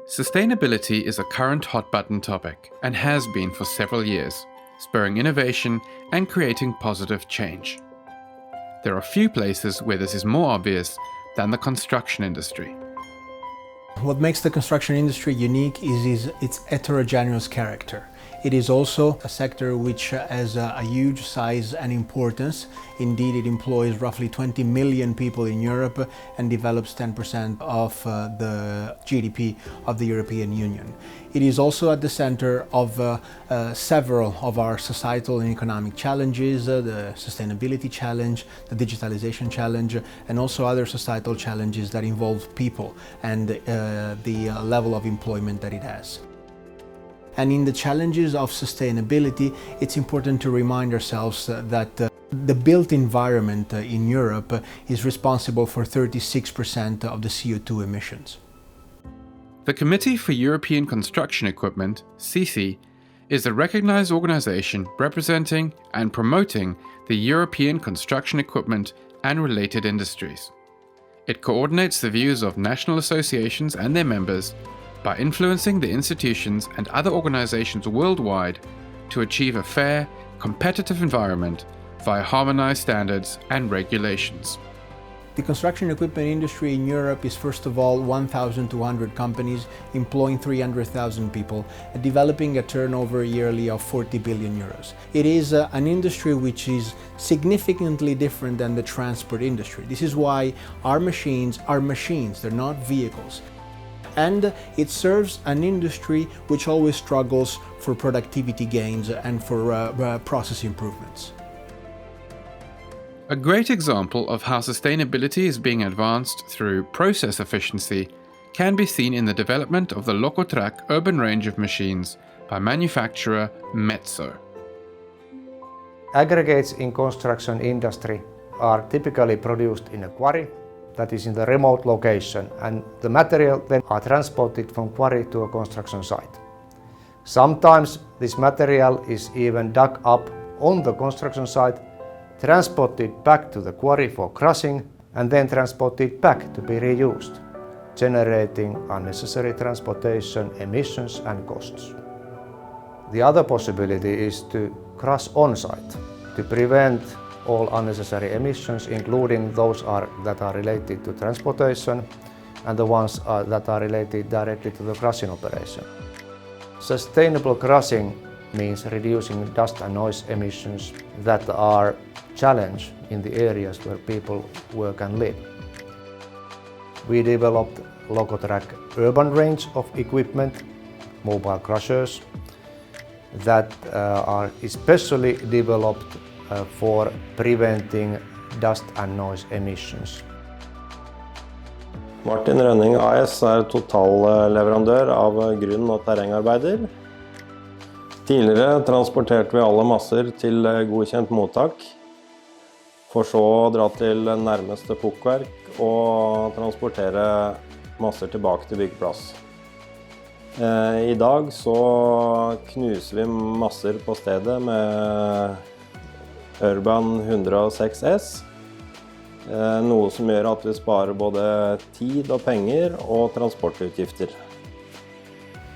Sustainability is a current hot-button topic and has been for several years, spurring innovation and creating positive change. There are few places where this is more obvious than the construction industry. What makes the construction industry unique is its heterogeneous character. It is also a sector which has a huge size and importance. Indeed, it employs roughly 20 million people in Europe and develops 10% of the GDP of the European Union. It is also at the center of several of our societal and economic challenges, the sustainability challenge, the digitalization challenge, and also other societal challenges that involve people and the level of employment that it has. And in the challenges of sustainability, it's important to remind ourselves that the built environment in Europe is responsible for 36% of the CO2 emissions. The Committee for European Construction Equipment, CECE, is a recognized organization representing and promoting the European construction equipment and related industries. It coordinates the views of national associations and their members by influencing the institutions and other organizations worldwide to achieve a fair, competitive environment via harmonized standards and regulations. The construction equipment industry in Europe is first of all 1,200 companies employing 300,000 people and developing a turnover yearly of 40 billion euros. It is an industry which is significantly different than the transport industry. This is why our machines are machines, they're not vehicles. And it serves an industry which always struggles for productivity gains and for process improvements. A great example of how sustainability is being advanced through process efficiency can be seen in the development of the Lokotrack urban range of machines by manufacturer Metso. Aggregates in construction industry are typically produced in a quarry that is in the remote location, and the material then are transported from quarry to a construction site. Sometimes this material is even dug up on the construction site, transported back to the quarry for crushing, and then transported back to be reused, generating unnecessary transportation emissions and costs. The other possibility is to crush on-site to prevent all unnecessary emissions, including those that are related to transportation and the ones that are related directly to the crushing operation. Sustainable crushing means reducing dust and noise emissions that are a challenge in the areas where people work and live. We developed Lokotrack urban range of equipment, mobile crushers, that are especially developed for preventing dust and noise emissions. Martin Rønning AS er totalleverandør av grunn- og terrengarbeider. Tidligere transporterte vi alle masser til godkjent mottak, for så å dra til nærmeste pukkverk og transportere masser tilbake til byggeplass. I dag så knuser vi masser på stedet med Urban 106S, noe som gjør at vi sparer både tid og penger og transportutgifter.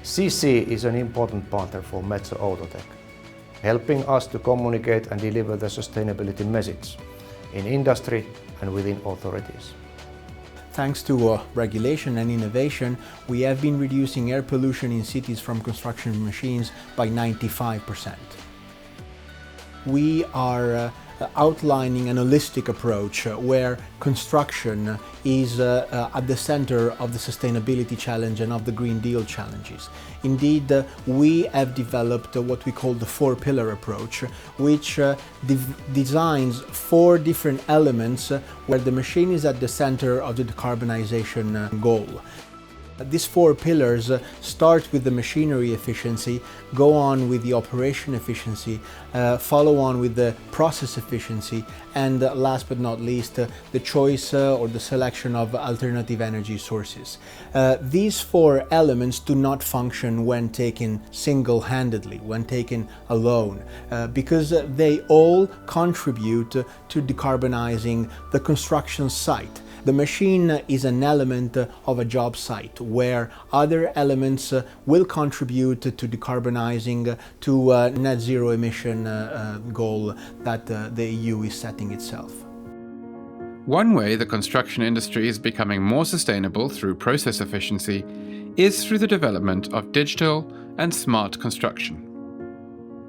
CECE is an important partner for Metso Outotec, helping us to communicate and deliver the sustainability message in industry and within authorities. Thanks to regulation and innovation, we have been reducing air pollution in cities from construction machines by 95%. We are outlining an holistic approach where construction is at the center of the sustainability challenge and of the Green Deal challenges. Indeed, we have developed what we call the four-pillar approach, which designs four different elements where the machine is at the center of the decarbonization goal. These four pillars start with the machinery efficiency, go on with the operation efficiency, follow on with the process efficiency, and last but not least, the choice or the selection of alternative energy sources. These four elements do not function when taken single-handedly, when taken alone, because they all contribute to decarbonizing the construction site. The machine is an element of a job site where other elements will contribute to decarbonizing to net zero emission goal that the EU is setting itself. One way the construction industry is becoming more sustainable through process efficiency is through the development of digital and smart construction.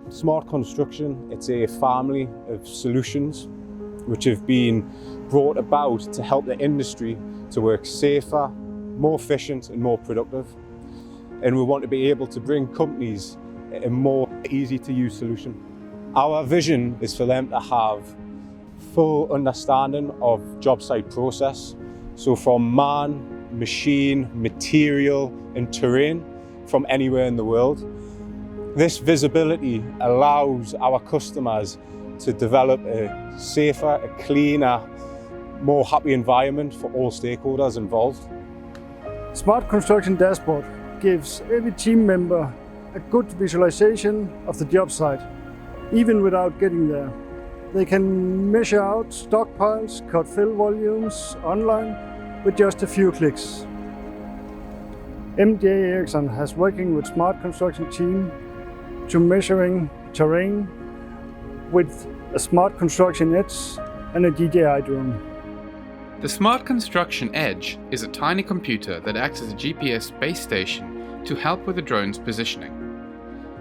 Smart construction, it's a family of solutions which have been brought about to help the industry to work safer, more efficient and more productive. And we want to be able to bring companies a more easy to use solution. Our vision is for them to have full understanding of job site process. So from man, machine, material and terrain from anywhere in the world. This visibility allows our customers to develop a safer, a cleaner, more happy environment for all stakeholders involved. Smart Construction Dashboard gives every team member a good visualization of the job site, even without getting there. They can measure out stockpiles, cut fill volumes online with just a few clicks. MJ Eriksson has working with Smart Construction team to measuring terrain with a Smart Construction Edge and a DJI drone. The Smart Construction Edge is a tiny computer that acts as a GPS base station to help with the drone's positioning.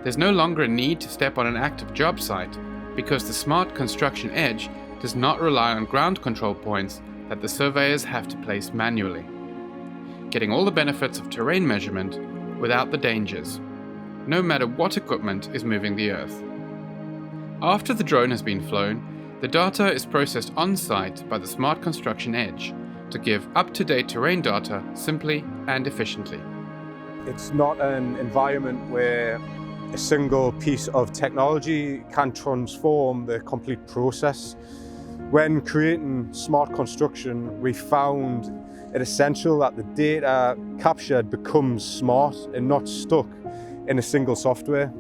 There's no longer a need to step on an active job site because the Smart Construction Edge does not rely on ground control points that the surveyors have to place manually, getting all the benefits of terrain measurement without the dangers, no matter what equipment is moving the earth. After the drone has been flown, the data is processed on-site by the Smart Construction Edge to give up-to-date terrain data simply and efficiently. It's not an environment where a single piece of technology can transform the complete process. When creating smart construction, we found it essential that the data captured becomes smart and not stuck in a single software.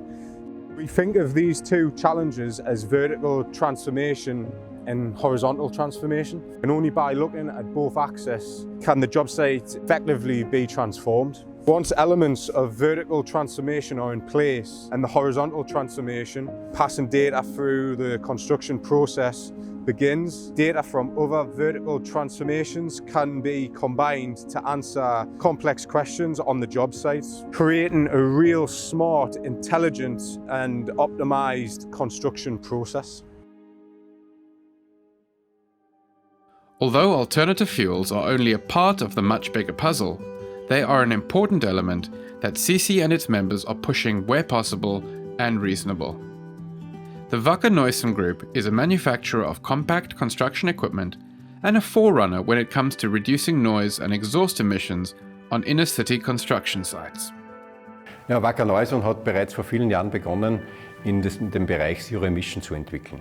We think of these two challenges as vertical transformation and horizontal transformation. And only by looking at both axes can the job site effectively be transformed. Once elements of vertical transformation are in place and the horizontal transformation, passing data through the construction process begins, data from other vertical transformations can be combined to answer complex questions on the job sites, creating a real smart, intelligent and optimized construction process. Although alternative fuels are only a part of the much bigger puzzle, they are an important element that CECE and its members are pushing where possible and reasonable. The Wacker Neuson Group is a manufacturer of compact construction equipment and a forerunner when it comes to reducing noise and exhaust emissions on inner-city construction sites. Ja, Wacker Neuson hat bereits vor vielen Jahren begonnen, in dem Bereich Zero Emission zu entwickeln.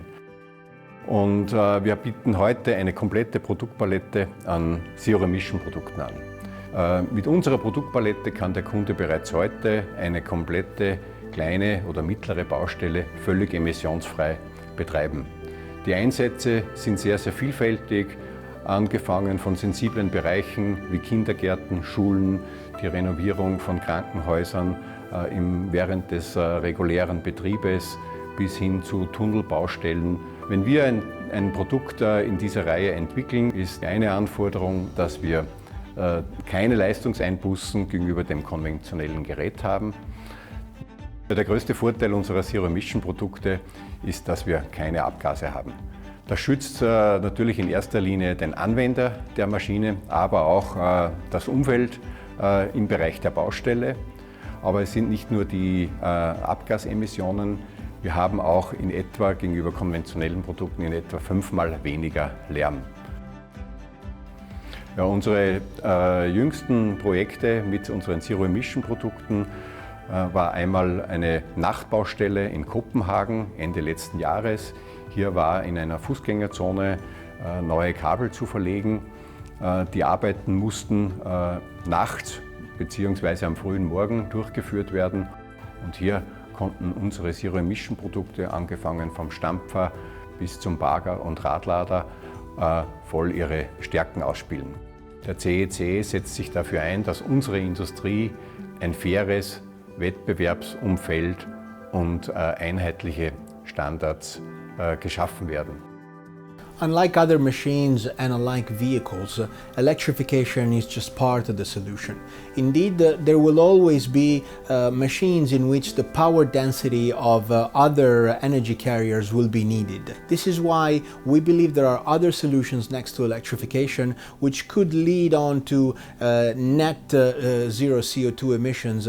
Und wir bieten heute eine komplette Produktpalette an Zero Emission Produkten an. Mit unserer Produktpalette kann der Kunde bereits heute eine komplette kleine oder mittlere Baustelle völlig emissionsfrei betreiben. Die Einsätze sind sehr, sehr vielfältig, angefangen von sensiblen Bereichen wie Kindergärten, Schulen, die Renovierung von Krankenhäusern während des regulären Betriebes bis hin zu Tunnelbaustellen. Wenn wir ein Produkt in dieser Reihe entwickeln, ist eine Anforderung, dass wir keine Leistungseinbußen gegenüber dem konventionellen Gerät haben. Der größte Vorteil unserer Zero-Emission-Produkte ist, dass wir keine Abgase haben. Das schützt natürlich in erster Linie den Anwender der Maschine, aber auch das Umfeld im Bereich der Baustelle. Aber es sind nicht nur die Abgasemissionen, wir haben auch in etwa gegenüber konventionellen Produkten in etwa 5-mal weniger Lärm. Ja, unsere jüngsten Projekte mit unseren Zero-Emission-Produkten war einmal eine Nachtbaustelle in Kopenhagen Ende letzten Jahres. Hier war in einer Fußgängerzone neue Kabel zu verlegen. Die Arbeiten mussten nachts bzw. am frühen Morgen durchgeführt werden. Und hier konnten unsere Zero-Emission-Produkte, angefangen vom Stampfer bis zum Bagger und Radlader, voll ihre Stärken ausspielen. Der CECE setzt sich dafür ein, dass unsere Industrie ein faires Wettbewerbsumfeld und einheitliche Standards geschaffen werden. Unlike other machines and unlike vehicles, electrification is just part of the solution. Indeed, there will always be machines in which the power density of other energy carriers will be needed. This is why we believe there are other solutions next to electrification which could lead on to net zero CO2 emissions.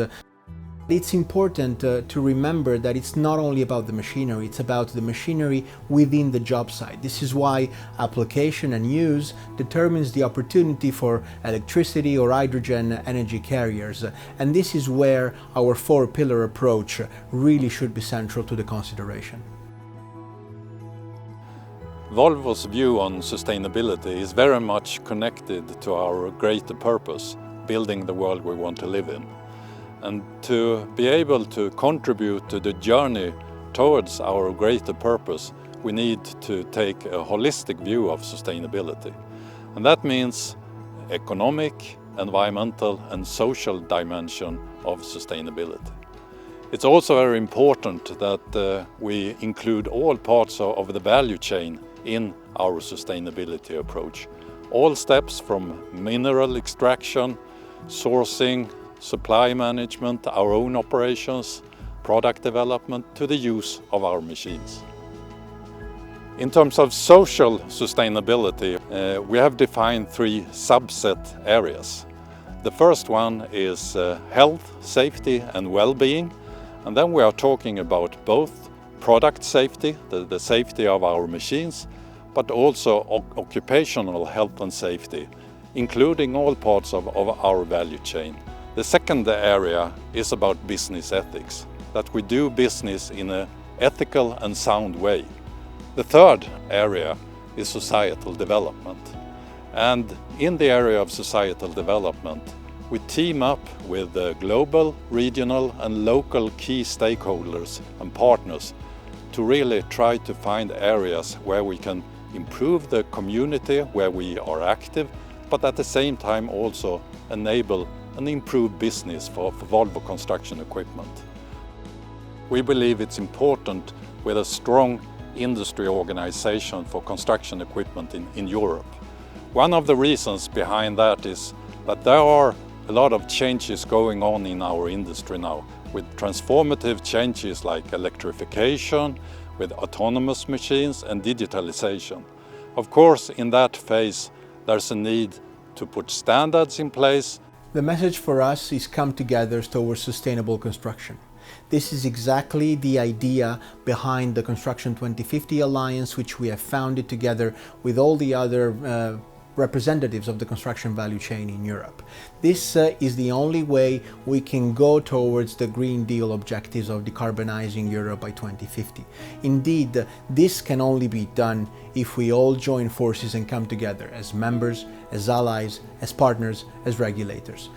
It's important to remember that it's not only about the machinery, it's about the machinery within the job site. This is why application and use determines the opportunity for electricity or hydrogen energy carriers. And this is where our four-pillar approach really should be central to the consideration. Volvo's view on sustainability is very much connected to our greater purpose, building the world we want to live in. And to be able to contribute to the journey towards our greater purpose, we need to take a holistic view of sustainability. And that means economic, environmental and social dimension of sustainability. It's also very important that we include all parts of the value chain in our sustainability approach. All steps from mineral extraction, sourcing, supply management, our own operations, product development, to the use of our machines. In terms of social sustainability, we have defined three subset areas. The first one is health, safety and well-being, and then we are talking about both product safety, the safety of our machines, but also occupational health and safety, including all parts of our value chain. The second area is about business ethics, that we do business in an ethical and sound way. The third area is societal development. And in the area of societal development, we team up with the global, regional and local key stakeholders and partners to really try to find areas where we can improve the community where we are active, but at the same time also enable and improve business for Volvo Construction Equipment. We believe it's important with a strong industry organization for construction equipment in Europe. One of the reasons behind that is that there are a lot of changes going on in our industry now, with transformative changes like electrification, with autonomous machines and digitalization. Of course, in that phase, there's a need to put standards in place. The message for us is come together towards sustainable construction. This is exactly the idea behind the Construction 2050 Alliance, which we have founded together with all the other representatives of the construction value chain in Europe. This is the only way we can go towards the Green Deal objectives of decarbonizing Europe by 2050. Indeed, this can only be done if we all join forces and come together as members, as allies, as partners, as regulators.